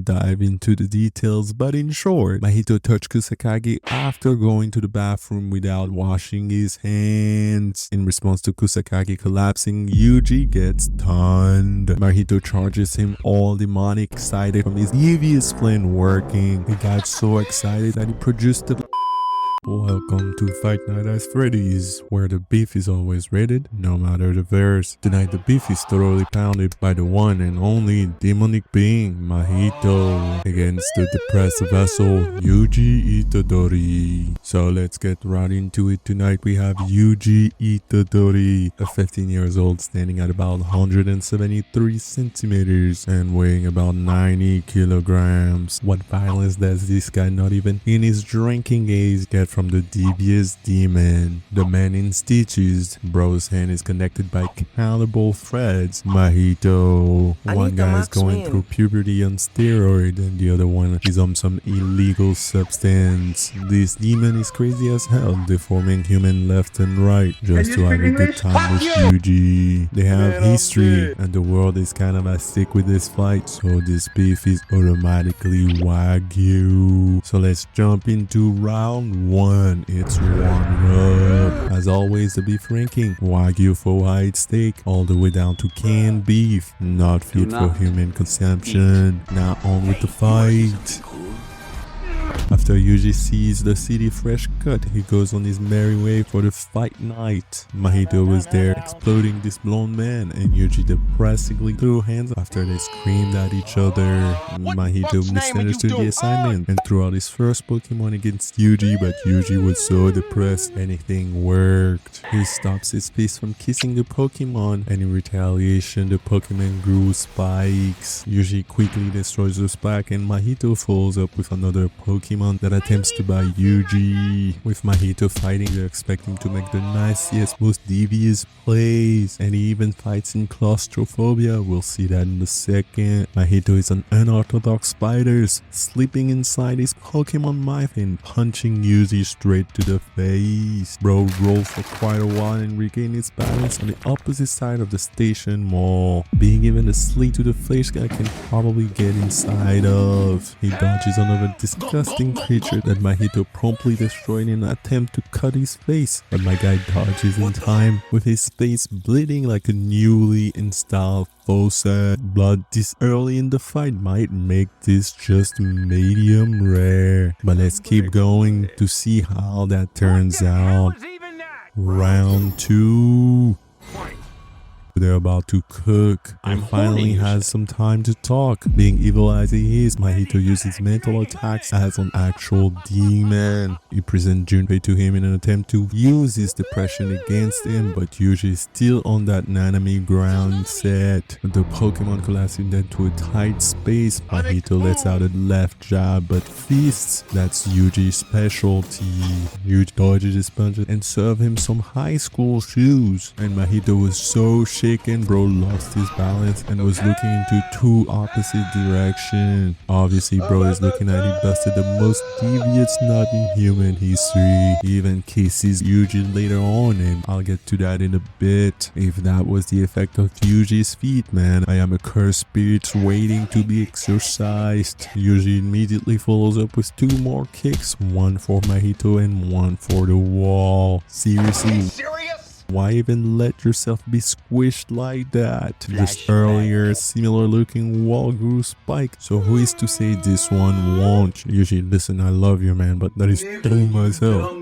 dive into the details, but in short, Mahito touched Kusakage after going to the bathroom without washing his hands. In response to Kusakage collapsing, Yuji gets stunned. Mahito charges him, all demonic, excited from his devious plan working. He got so excited that he produced the Welcome to Fight Night at Freddy's, where the beef is always rated, no matter the verse. Tonight the beef is thoroughly pounded by the one and only demonic being, Mahito, against the depressed vessel, Yuji Itadori. So let's get right into it. Tonight we have Yuji Itadori, a 15 years old, standing at about 173 centimeters and weighing about 90 kilograms. What violence does this guy, not even in his drinking age, get from the devious demon? The man in stitches. Bro's hand is connected by countable threads. Mahito. One guy is going through puberty on steroid and the other one is on some illegal substance. This demon is crazy as hell, deforming human left and right just to have a good time with Yuji. They have history and the world is kind of sick with this fight, so this beef is automatically Wagyu. So let's jump into round 1. It's warming up. As always, the beef ranking: Wagyu for white steak, all the way down to canned beef, not fit for human consumption. Now on with the fight. After Yuji sees the city fresh cut, he goes on his merry way for the fight night. Mahito was there exploding this blonde man, and Yuji depressingly threw hands after they screamed at each other. Mahito misunderstood the assignment and threw out his first Pokemon against Yuji, but Yuji was so depressed anything worked. He stops his fist from kissing the Pokemon, and in retaliation the Pokemon grew spikes. Yuji quickly destroys the spike and Mahito follows up with another Pokemon that attempts to buy Yuji. With Mahito fighting, they're expecting to make the nicest, most devious plays, and he even fights in claustrophobia. We'll see that in a second. Mahito is an unorthodox spider, slipping inside his Pokemon mouth and punching Yuji straight to the face. Bro rolled for quite a while and regained his balance on the opposite side of the station mall. Being given a sling to the face, guy can probably get inside of. He dodges another disgusting creature that Mahito promptly destroyed in an attempt to cut his face, but my guy dodges in time, with his face bleeding like a newly installed faucet. Blood this early in the fight might make this just medium rare, but let's keep going to see how that turns out. Round 2. They're about to cook and finally has some time to talk. Being evil as he is, Mahito uses mental attacks as an actual demon. He presents Junpei to him in an attempt to use his depression against him, but Yuji is still on that Nanami ground set. The Pokemon collapsing into a tight space, Mahito lets out a left jab but fists. That's Yuji's specialty. Yuji dodges his punches and serves him some high school shoes, and Mahito was so shaken, bro lost his balance and was looking into two opposite directions. Obviously, bro is looking at he busted the most devious nut in human history. He even kisses Yuji later on, and I'll get to that in a bit. If that was the effect of Yuji's feet, man, I am a cursed spirit waiting to be exorcised. Yuji immediately follows up with 2 more kicks, one for Mahito and one for the wall. Seriously, why even let yourself be squished like that? Just earlier, similar looking wall grew spike, so who is to say this one won't? Usually, listen, I love you, man, but that is dumb as hell.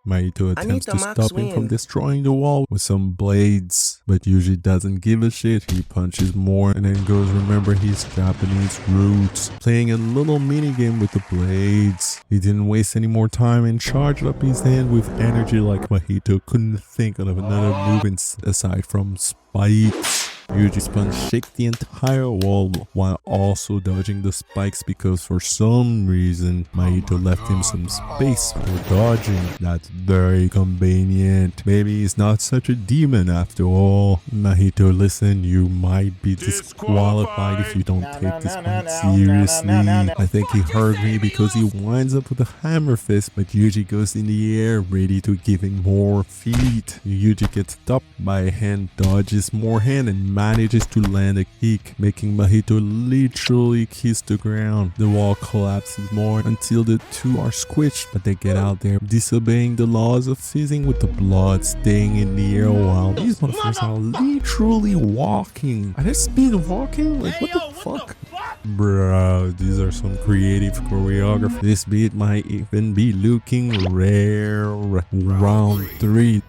Mahito attempts to stop him from destroying the wall with some blades, but Yuji doesn't give a shit. He punches more and then goes, remember his Japanese roots, playing a little minigame with the blades. He didn't waste any more time and charged up his hand with energy like Mahito couldn't think of another move aside from spikes. Yuji Sponge shake the entire wall while also dodging the spikes because for some reason Mahito left him some space for dodging. That's very convenient. Maybe he's not such a demon after all. Mahito, listen, you might be disqualified if you don't take this one seriously. I think he heard me because he winds up with a hammer fist, but Yuji goes in the air ready to give him more feet. Yuji gets stopped by a hand, dodges more hand, and manages to land a kick, making Mahito literally kiss the ground. The wall collapses more until the two are squished, but they get out there, disobeying the laws of physics with the blood staying in the air while these motherfuckers are literally walking. Are they speed walking? Like, what the fuck? Bro, these are some creative choreography. This beat might even be looking rare. Round 3.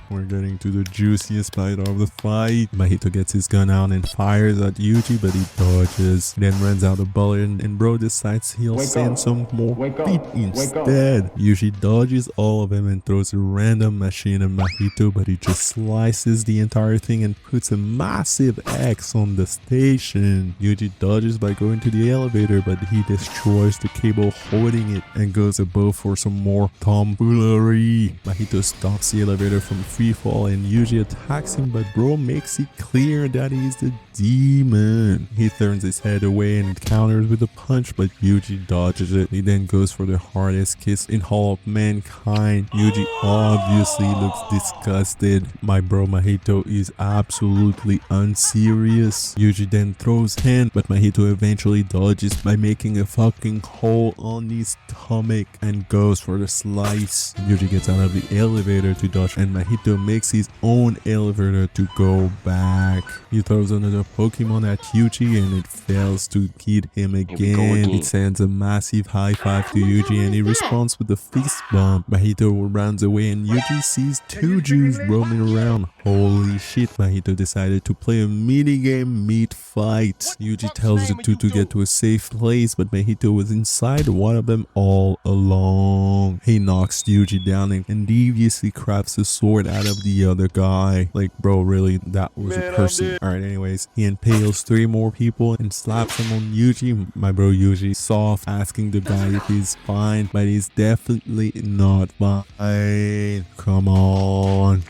We're getting to the juiciest part of the fight. Mahito gets his gun out and fires at Yuji, but he dodges. Then runs out a bullet and bro decides he'll send some more feet instead. Yuji dodges all of them and throws a random machine at Mahito, but he just slices the entire thing and puts a massive X on the station. Yuji dodges by going to the elevator, but he destroys the cable holding it and goes above for some more tomfoolery. Mahito stops the elevator from free fall and Yuji attacks him, but bro makes it clear that he's the demon. He turns his head away and counters with a punch, but Yuji dodges it. He then goes for the hardest kiss in Hall of Mankind. Yuji obviously looks disgusted. My bro Mahito is absolutely unserious. Yuji then throws hand, but Mahito eventually dodges by making a fucking hole on his stomach and goes for the slice. Yuji gets out of the elevator to dodge and Mahito makes his own elevator to go back. He throws another Pokemon at Yuji and it fails to hit him again. It sends a massive high five to Yuji and he responds with a fist bump. Mahito runs away and Yuji sees two Jews roaming around. Holy shit, Mahito decided to play a minigame mid-fight. Yuji tells the two to get to a safe place, but Mahito was inside one of them all along. He knocks Yuji down and deviously crafts a sword out of the other guy. Like, bro, really? That was a person. Alright, anyways, he impales 3 more people and slaps them on Yuji. My bro Yuji soft, asking the guy if he's fine, but he's definitely not fine. Come on.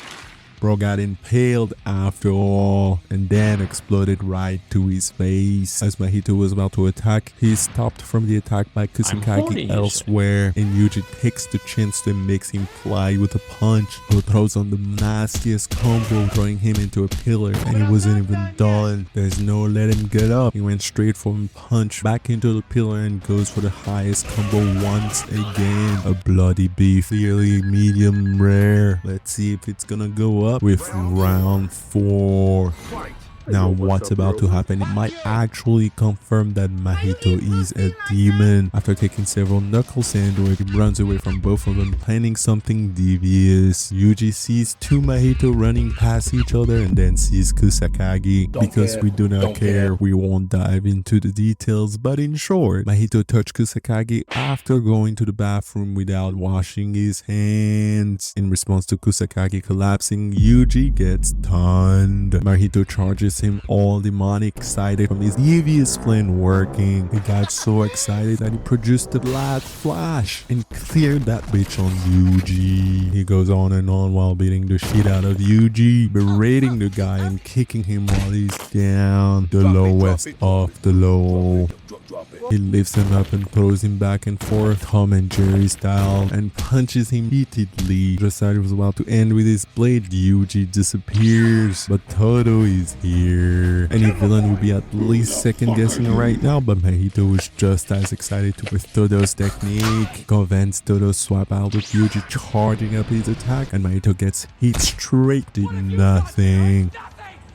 Bro got impaled after all and then exploded right to his face. As Mahito was about to attack, he is stopped from the attack by Kusakagi elsewhere and Yuji takes the chance and makes him fly with a punch. Bro throws on the nastiest combo, throwing him into a pillar, and he wasn't even done. There's no let him get up. He went straight from punch back into the pillar and goes for the highest combo once again. A bloody beef, clearly medium rare. Let's see if it's gonna go up with round 4. Now what's about to happen, it might actually confirm that Mahito is a demon. After taking several knuckle sandwich, he runs away from both of them, planning something devious. Yuji sees 2 Mahito running past each other and then sees Kusakagi. Because we do not care, we won't dive into the details, but in short, Mahito touched Kusakagi after going to the bathroom without washing his hands. In response to Kusakagi collapsing, Yuji gets stunned. Mahito charges him, all demonic, excited from his devious plan working. He got so excited that he produced the last flash and cleared that bitch on Yuji. He goes on and on while beating the shit out of Yuji, berating the guy and kicking him while he's down, the lowest of the low. He lifts him up and throws him back and forth, Tom and Jerry style, and punches him repeatedly. Just as he was about to end with his blade, Yuji disappears, but Todo is here. Any villain would be at least second guessing right now, but Mahito was just as excited with Todo's technique. Convinced Todo swap out with Yuji charging up his attack, and Mahito gets hit straight to nothing.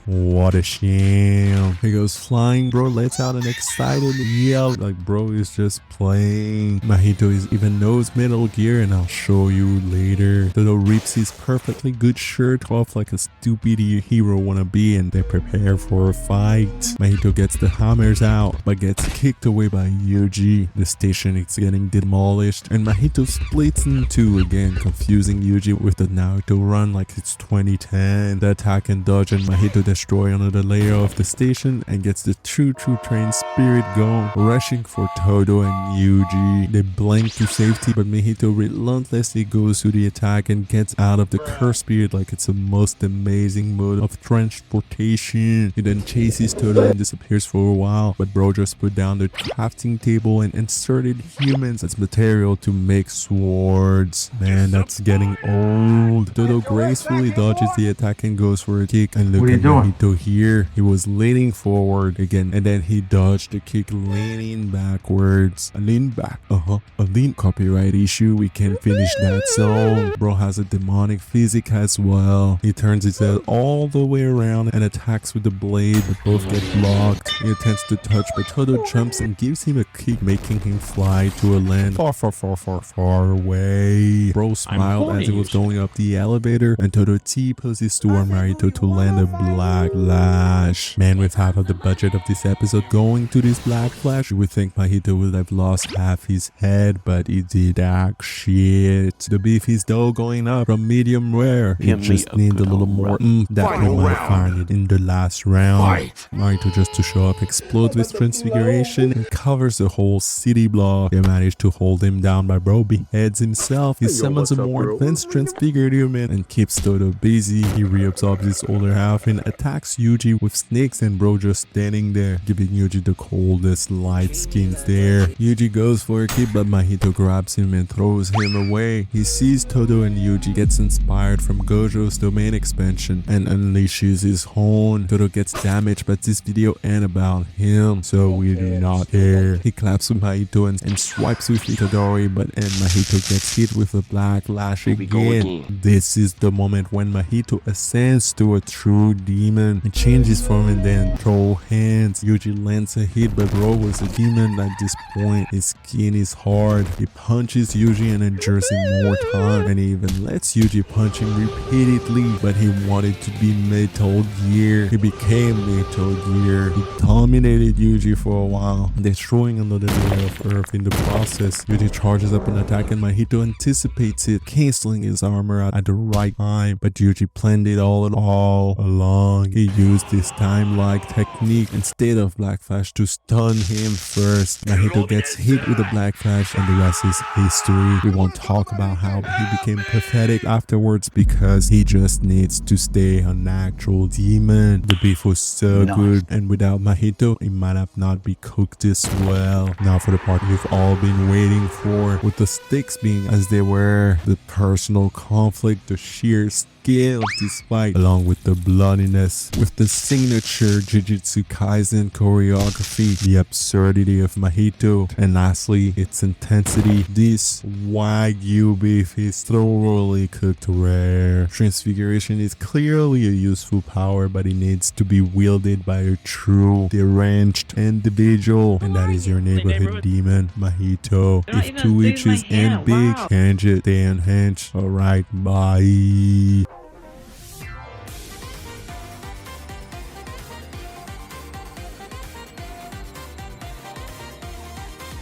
What a shame. He goes flying, bro lets out an excited yell like bro is just playing. Mahito even knows Metal Gear and I'll show you later. Todo rips his perfectly good shirt off like a stupid hero wannabe and they prepare for a fight. Mahito gets the hammers out but gets kicked away by Yuji. The station is getting demolished and Mahito splits in 2 again, confusing Yuji with the Naruto run like it's 2010. The attack and dodge and Mahito destroy another layer of the station and gets the true train spirit going, rushing for Todo and Yuji. They blank to safety but Mahito relentlessly goes to the attack and gets out of the curse spirit like it's the most amazing mode of transportation. He then chases Todo and disappears for a while, but bro just put down the crafting table and inserted humans as material to make swords. Man, that's getting old. Todo gracefully dodges the attack and goes for a kick, and look at Mahito here, he was leaning forward again, and then he dodged the kick, leaning backwards. A lean back, a lean. Copyright issue, we can't finish that song. Bro has a demonic physique as well. He turns his head all the way around and attacks with the blade, but both get blocked. He attempts to touch, but Todo jumps and gives him a kick, making him fly to a land far away. Bro smiled as he was going up the elevator, and Todo T-poses toward Mahito to land a black flash. Man, with half of the budget of this episode going to this black flash, you would think Mahito would have lost half his head, but he did shit. The beef is though going up from medium rare. It just needs a little more that we might find it in the last round. Mahito, just to show up, explodes with transfiguration and covers the whole city block. They manage to hold him down, but bro beheads himself. He summons a more advanced transfigured human and keeps Todo busy. He reabsorbs his older half and attacks Yuji with snakes, and bro just standing there, giving Yuji the coldest light skins there. Yuji goes for a kick, but Mahito grabs him and throws him away. He sees Todo, and Yuji gets inspired from Gojo's domain expansion and unleashes his horn. Todo gets damaged, but this video ain't about him, so we do not care. He claps with Mahito and swipes with Itadori, but Mahito gets hit with a black lash again. This is the moment when Mahito ascends to a true demon. He changes form and then throw hands. Yuji lands a hit, but bro was a demon at this point. His skin is hard. He punches Yuji and endures him more time, and he even lets Yuji punch him repeatedly, but he wanted to be Metal Gear. He became Metal Gear. He dominated Yuji for a while, destroying another layer of earth in the process. Yuji charges up an attack, and Mahito anticipates it, canceling his armor at the right time, but Yuji planned it all along. He used his time-like technique instead of Black Flash to stun him first. Mahito gets hit with a Black Flash, and the rest is history. We won't talk about how he became pathetic afterwards because he just needs to stay an actual demon. The beef was so good, and without Mahito, it might have not been cooked as well. Now for the part we've all been waiting for, with the stakes being as they were, the personal conflict, the sheer scale of this fight, along with the bloodiness, with the signature Jujutsu Kaisen choreography, the absurdity of Mahito, and lastly, its intensity. This Wagyu beef is thoroughly cooked rare. Transfiguration is clearly a useful power, but it needs to be wielded by a true, deranged individual, and that is your neighborhood demon, Mahito. If two witches and big, change it, stay unhinged. Alright, bye.